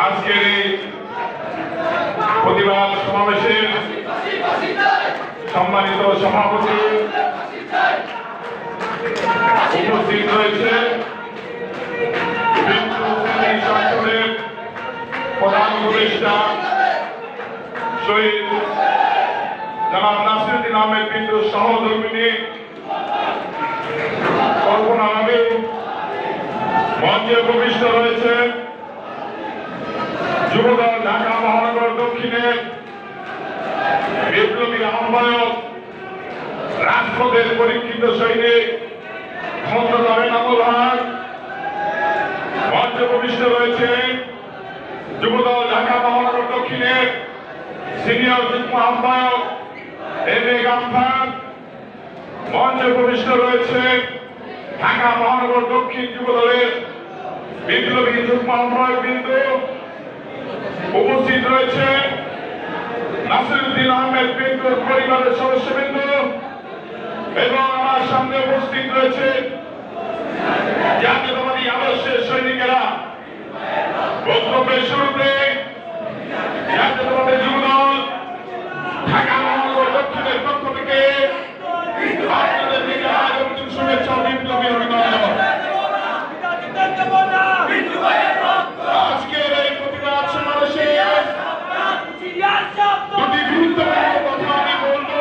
আজকের এই প্রতিবাদ সমাবেশের সম্মানিত সভাপতি উপস্থিত রয়েছে সংসদের প্রধান উপদেষ্টা শহীদ জনাব নাসিরউদ্দিন আহমেদ পিন্টুর সহধর্মিনী কল্পনা রাবি, মঞ্চে উপবিষ্ট রয়েছে যুবদল ঢাকা মহানগর দক্ষিণের বিপ্লবী আহ্বায়ক, রাজপথের পরীক্ষিত সৈনিক খন্দকার এনামুল হক, মঞ্চে উপবিষ্ট রয়েছে যুবদল ঢাকা মহানগর দক্ষিণের সিনিয়র যুগ্ম আহ্বায়ক এম এ গাম্ফার, মঞ্চে উপবিষ্ট রয়েছে ঢাকা মহানগর দক্ষিণ যুবদলের বিপ্লবী যুগ্ম আহ্বায়ক বিন্দু, উপস্থিত রয়েছে নাসিরউদ্দিন আহমেদ পিন্টুর পরিবারের সদস্যবৃন্দ এবং আমার সামনে উপস্থিত রয়েছে জাতীয়তাবাদী আদর্শের সৈনিকেরা। বক্তব্যের শুরুতে জাতীয়তাবাদী যুবদল ঢাকা মহানগর দক্ষিণের পক্ষ থেকে আপনাদের দিকে আগমন শুভেচ্ছা বিপ্লবী অভিনন্দন। আজকের এই প্রতিবাদ সমাবেশে দুটি গুরুত্বপূর্ণ কথা আমি বলব।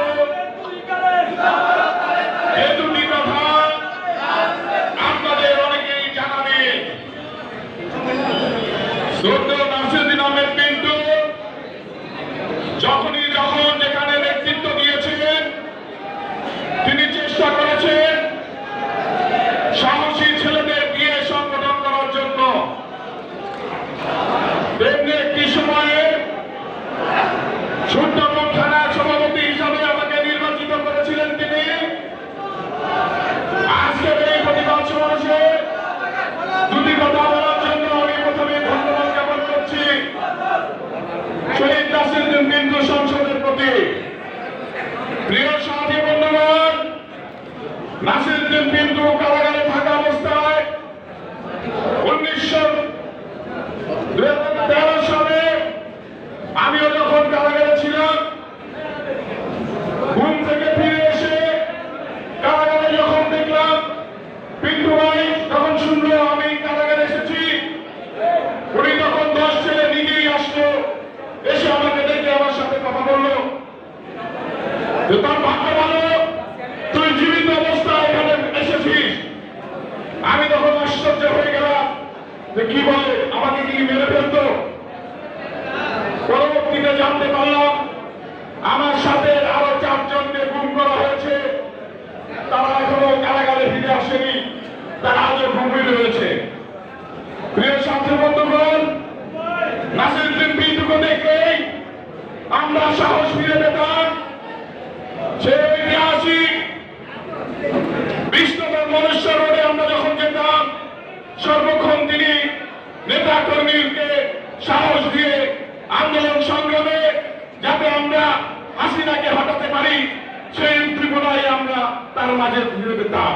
যে দুটি কথা আপনাদের অনেকেই জানাবে। শ্রদ্ধেয় নাসিরউদ্দিন আহমেদ পিন্টু যখন যেখানে নেতৃত্ব দিয়েছিলেন, তিনি চেষ্টা করেছেন সাহসী ছেলেদের দিয়ে সংগঠন করার জন্য। তেমনি একটি সময়ে সুন্দরবন থানার সভাপতি হিসাবে আমাকে নির্বাচিত করেছিলেন তিনি। আজকের এই প্রতিবাদ সমাবেশে দুটি কথা বলার জন্য আমি প্রথমে ধন্যবাদ জ্ঞাপন করছি শহীদ নাসিরউদ্দিন পিন্টু সংসদের প্রতি। প্রিয় সাথী বন্ধুগণ, নাসিরউদ্দিন পিন্টু কারাগারে থাকা অবস্থায় 2013 সালে আমিও যখন কারাগারে ছিলাম, ঘুম থেকে ফিরে এসে কারাগারে যখন দেখলাম পিন্টু ভাই যখন শুনলো আমি কারাগারে এসেছি, উনি তখন 10 ছেলে নিজেই আসলো, এসে আমাকে দেখে আমার সাথে কথা বললো যে তোর ভাগ্য ভালো, তুই জীবিত অবস্থায় এখানে এসেছিস। আমি তখন আশ্চর্য হয়ে গেলাম যে কি বলে, আমাকে কি মেরে ফেলতো? পরবর্তীতে জানতে পারলাম আমার সাথে আরো 4 জনকে গুম করা হয়েছে, তারা এখনো কারাগারে ফিরে আসেনি, তারা আজও ঘুমিয়ে রয়েছে। প্রিয় সাথী বন্ধুগণ, নাসিরউদ্দিন পিন্টুকে দেখলেই আমরা সাহস ফিরে পেতাম। সে ঐতিহাসিক 20 নম্বর মনুষ্য রোডে আমরা যখন যেতাম, সর্বক্ষণ তিনি নেতা কর্মীকে সাহস দিয়ে আন্দোলন সংগ্রামে যাতে আমরা হাসিনাকে হটাতে পারি সেই উদ্দীপনায় আমরা তার মাঝে ফিরে পেতাম।